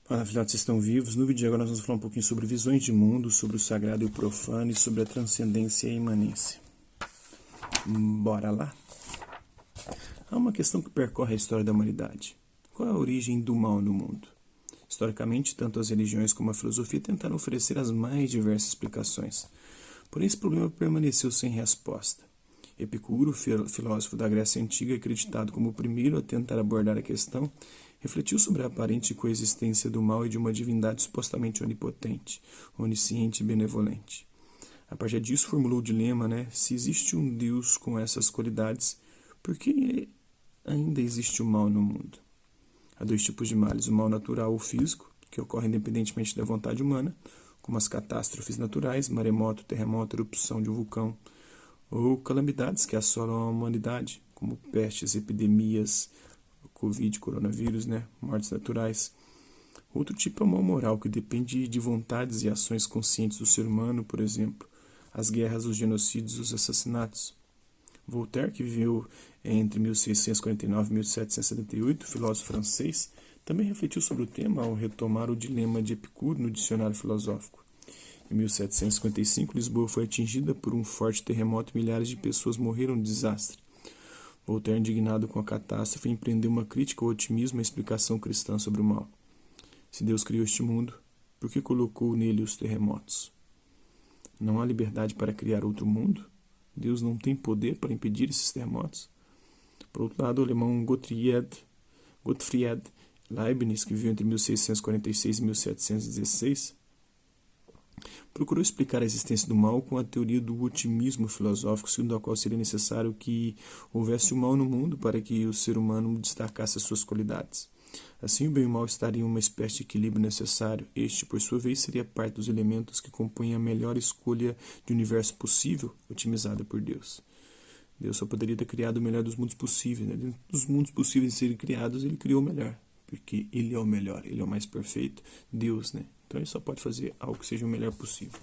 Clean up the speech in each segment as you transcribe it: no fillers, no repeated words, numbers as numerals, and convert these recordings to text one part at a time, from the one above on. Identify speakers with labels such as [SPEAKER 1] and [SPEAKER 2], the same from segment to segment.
[SPEAKER 1] Fala, filhotes, vocês estão vivos? No vídeo de agora nós vamos falar um pouquinho sobre visões de mundo, sobre o sagrado e o profano e sobre a transcendência e a imanência. Bora lá? Há uma questão que percorre a história da humanidade. Qual é a origem do mal no mundo? Historicamente, tanto as religiões como a filosofia tentaram oferecer as mais diversas explicações. Porém, esse problema permaneceu sem resposta. Epicuro, filósofo da Grécia Antiga, acreditado como o primeiro a tentar abordar a questão, refletiu sobre a aparente coexistência do mal e de uma divindade supostamente onipotente, onisciente e benevolente. A partir disso, formulou o dilema, se existe um Deus com essas qualidades, por que ainda existe o mal no mundo? Há dois tipos de males, o mal natural ou físico, que ocorre independentemente da vontade humana, como as catástrofes naturais, maremoto, terremoto, erupção de um vulcão, ou calamidades que assolam a humanidade, como pestes, epidemias, Covid, coronavírus, mortes naturais. Outro tipo é o mal moral, que depende de vontades e ações conscientes do ser humano, por exemplo, as guerras, os genocídios, os assassinatos. Voltaire, que viveu entre 1649 e 1778, filósofo francês, também refletiu sobre o tema ao retomar o dilema de Epicuro no dicionário filosófico. Em 1755, Lisboa foi atingida por um forte terremoto e milhares de pessoas morreram no desastre. Voltaire, indignado com a catástrofe, empreendeu uma crítica ao otimismo e à explicação cristã sobre o mal. Se Deus criou este mundo, por que colocou nele os terremotos? Não há liberdade para criar outro mundo? Deus não tem poder para impedir esses terremotos? Por outro lado, o alemão Gottfried Leibniz, que viveu entre 1646 e 1716, procurou explicar a existência do mal com a teoria do otimismo filosófico, segundo a qual seria necessário que houvesse o mal no mundo para que o ser humano destacasse as suas qualidades. Assim, o bem e o mal estariam em uma espécie de equilíbrio necessário. Este, por sua vez, seria parte dos elementos que compõem a melhor escolha de universo possível, otimizada por Deus. Deus só poderia ter criado o melhor dos mundos possíveis. Dentro dos mundos possíveis de serem criados, ele criou o melhor, porque ele é o melhor, ele é o mais perfeito. Deus, Então ele só pode fazer algo que seja o melhor possível.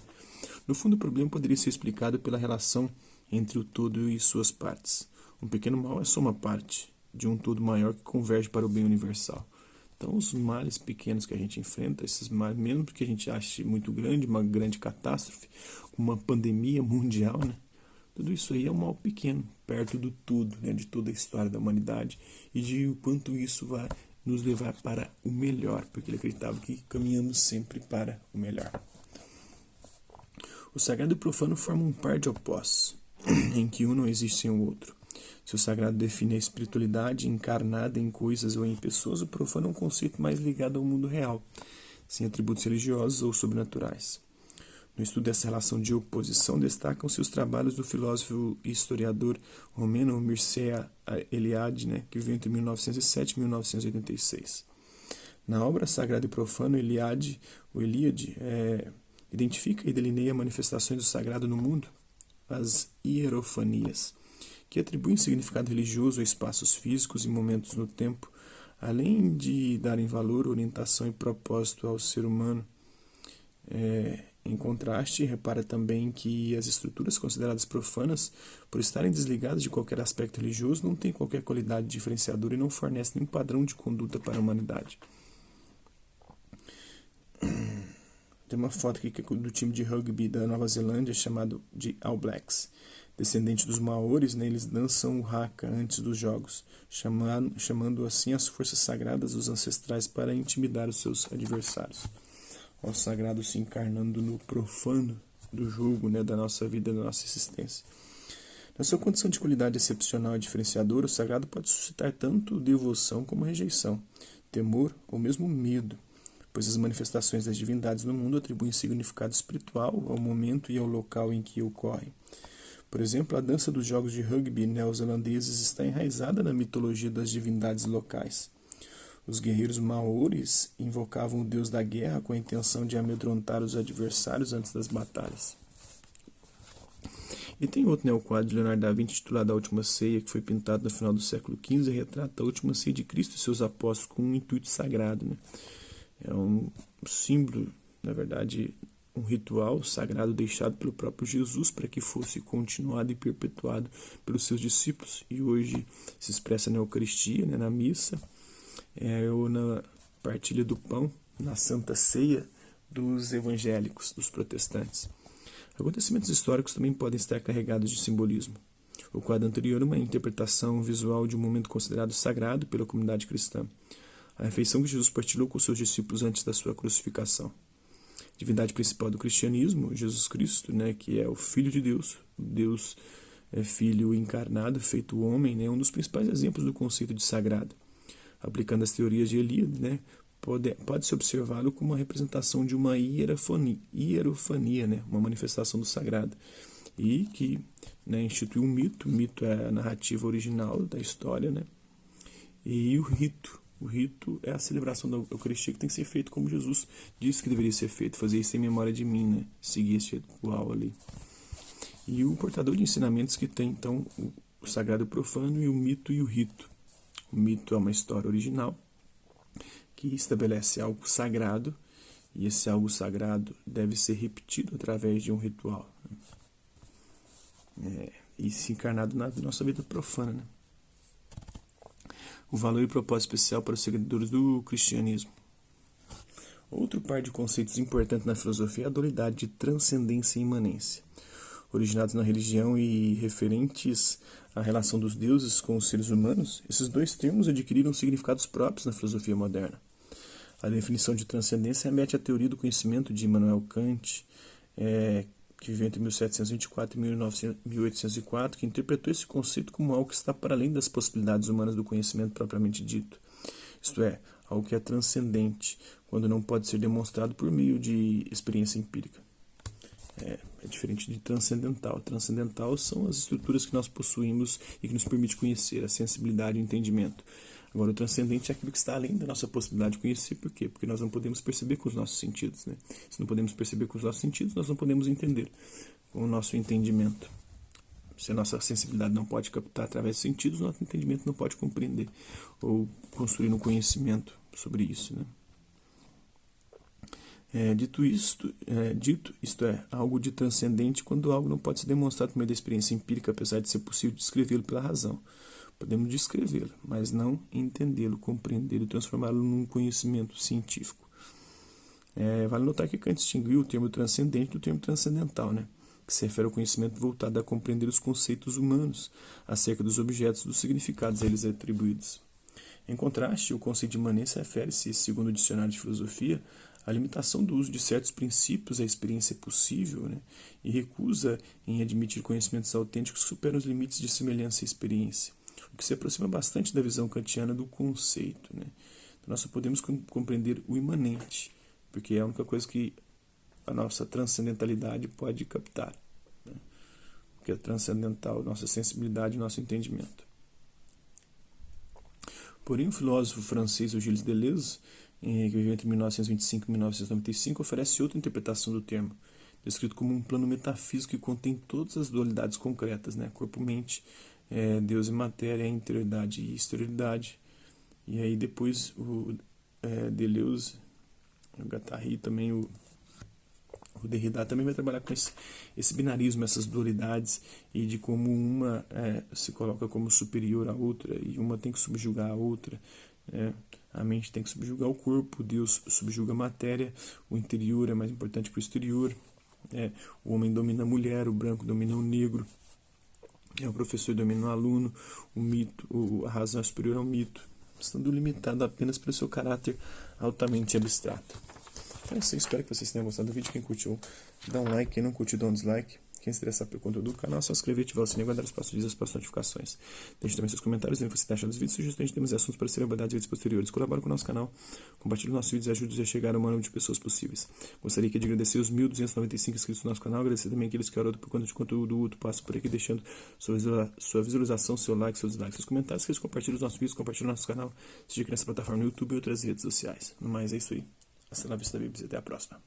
[SPEAKER 1] No fundo, o problema poderia ser explicado pela relação entre o todo e suas partes. Um pequeno mal é só uma parte de um todo maior que converge para o bem universal. Então, os males pequenos que a gente enfrenta, esses males, mesmo que a gente ache muito grande, uma grande catástrofe, uma pandemia mundial, tudo isso aí é um mal pequeno, perto do tudo, de toda a história da humanidade e de o quanto isso vai nos levar para o melhor, porque ele acreditava que caminhamos sempre para o melhor. O sagrado e o profano formam um par de opostos, em que um não existe sem o outro. Se o sagrado define a espiritualidade encarnada em coisas ou em pessoas, o profano é um conceito mais ligado ao mundo real, sem atributos religiosos ou sobrenaturais. No estudo dessa relação de oposição, destacam-se os trabalhos do filósofo e historiador romeno Mircea Eliade, que viveu entre 1907 e 1986. Na obra Sagrado e Profano, Eliade identifica e delineia manifestações do sagrado no mundo, as hierofanias, que atribuem significado religioso a espaços físicos e momentos no tempo, além de darem valor, orientação e propósito ao ser humano. Em contraste, repara também que as estruturas consideradas profanas, por estarem desligadas de qualquer aspecto religioso, não têm qualquer qualidade diferenciadora e não fornecem nenhum padrão de conduta para a humanidade. Tem uma foto aqui que é do time de rugby da Nova Zelândia, chamado de All Blacks. Descendente dos Maoris, eles dançam o haka antes dos jogos, chamando assim as forças sagradas dos ancestrais para intimidar os seus adversários. O sagrado se encarnando no profano do jogo, da nossa vida, da nossa existência. Na sua condição de qualidade excepcional e diferenciadora, o sagrado pode suscitar tanto devoção como rejeição, temor ou mesmo medo, pois as manifestações das divindades no mundo atribuem significado espiritual ao momento e ao local em que ocorrem. Por exemplo, a dança dos jogos de rugby neozelandeses está enraizada na mitologia das divindades locais. Os guerreiros maoris invocavam o deus da guerra com a intenção de amedrontar os adversários antes das batalhas. E tem outro quadro de Leonardo da Vinci titulado A Última Ceia, que foi pintado no final do século XV e retrata a última ceia de Cristo e seus apóstolos com um intuito sagrado. É um símbolo, na verdade, um ritual sagrado deixado pelo próprio Jesus para que fosse continuado e perpetuado pelos seus discípulos. E hoje se expressa na Eucaristia, na missa, ou na partilha do pão na Santa Ceia dos evangélicos, dos protestantes. Acontecimentos históricos também podem estar carregados de simbolismo. O quadro anterior é uma interpretação visual de um momento considerado sagrado pela comunidade cristã. A refeição que Jesus partilhou com seus discípulos antes da sua crucificação. A divindade principal do cristianismo, Jesus Cristo, que é o Filho de Deus, Deus é Filho encarnado, feito homem, é um dos principais exemplos do conceito de sagrado. Aplicando as teorias de Eliade, pode-se observá-lo como uma representação de uma hierofania, uma manifestação do sagrado, e que institui um mito. O mito é a narrativa original da história, e o rito. O rito é a celebração da Eucaristia que tem que ser feito como Jesus disse que deveria ser feito, fazer isso em memória de mim, seguir esse ritual ali. E o portador de ensinamentos que tem, então, o sagrado e o profano, e o mito e o rito. O mito é uma história original que estabelece algo sagrado, e esse algo sagrado deve ser repetido através de um ritual. E se encarnado na nossa vida profana. O valor e propósito especial para os seguidores do cristianismo. Outro par de conceitos importantes na filosofia é a dualidade de transcendência e imanência. Originados na religião e referentes à relação dos deuses com os seres humanos, esses dois termos adquiriram significados próprios na filosofia moderna. A definição de transcendência remete à teoria do conhecimento de Immanuel Kant, que viveu entre 1724 e 1804, que interpretou esse conceito como algo que está para além das possibilidades humanas do conhecimento propriamente dito. Isto é, algo que é transcendente, quando não pode ser demonstrado por meio de experiência empírica. É diferente de transcendental. Transcendental são as estruturas que nós possuímos e que nos permite conhecer, a sensibilidade e o entendimento. Agora, o transcendente é aquilo que está além da nossa possibilidade de conhecer. Por quê? Porque nós não podemos perceber com os nossos sentidos. Se não podemos perceber com os nossos sentidos, nós não podemos entender com o nosso entendimento. Se a nossa sensibilidade não pode captar através dos sentidos, nosso entendimento não pode compreender ou construir um conhecimento sobre isso. Dito isto é algo de transcendente quando algo não pode ser demonstrado por meio da experiência empírica, apesar de ser possível descrevê-lo pela razão. Podemos descrevê-lo, mas não entendê-lo, compreendê-lo e transformá-lo num conhecimento científico. Vale notar que Kant distinguiu o termo transcendente do termo transcendental, que se refere ao conhecimento voltado a compreender os conceitos humanos acerca dos objetos e dos significados a eles atribuídos. Em contraste, o conceito de imanência refere-se, segundo o dicionário de filosofia, à limitação do uso de certos princípios à experiência possível, e recusa em admitir conhecimentos autênticos que superam os limites de semelhança e experiência, o que se aproxima bastante da visão kantiana do conceito. Então, nós só podemos compreender o imanente, porque é a única coisa que a nossa transcendentalidade pode captar, porque é transcendental, nossa sensibilidade e nosso entendimento. Porém, o filósofo francês Gilles Deleuze, que viveu entre 1925 e 1995, oferece outra interpretação do termo, descrito como um plano metafísico que contém todas as dualidades concretas, corpo-mente, Deus e matéria, interioridade e exterioridade. E aí depois o Deleuze, o Guattari também, o Derrida também vai trabalhar com esse binarismo, essas dualidades, e de como uma se coloca como superior à outra, e uma tem que subjugar a outra. A mente tem que subjugar o corpo, Deus subjuga a matéria, o interior é mais importante que o exterior. O homem domina a mulher, o branco domina o negro, o professor domina o aluno, o mito, a razão é superior ao mito, estando limitado apenas pelo seu caráter altamente abstrato. Então é isso, espero que vocês tenham gostado do vídeo. Quem curtiu, dá um like, quem não curtiu, dá um dislike. Quem se interessar pelo conteúdo do canal, é só se inscrever, ativar o sininho e aguardar os próximos vídeos, as próximas notificações. Deixe também seus comentários, lembre que você tem achado os vídeos, sugestões de temas e assuntos para serem abordados em vídeos posteriores. Colabore com o nosso canal, compartilhe nossos vídeos e ajude-nos a chegar ao maior número de pessoas possíveis. Gostaria aqui de agradecer os 1.295 inscritos no nosso canal, agradecer também aqueles que oram por conta de conteúdo útil, passam por aqui deixando sua visualização, seu like, seus dislikes, seus comentários, que eles compartilhem os nossos vídeos, compartilhem o nosso canal, seja aqui nessa plataforma no YouTube e outras redes sociais. No mais, é isso aí. Hasta la vista, Bíblia, e até a próxima.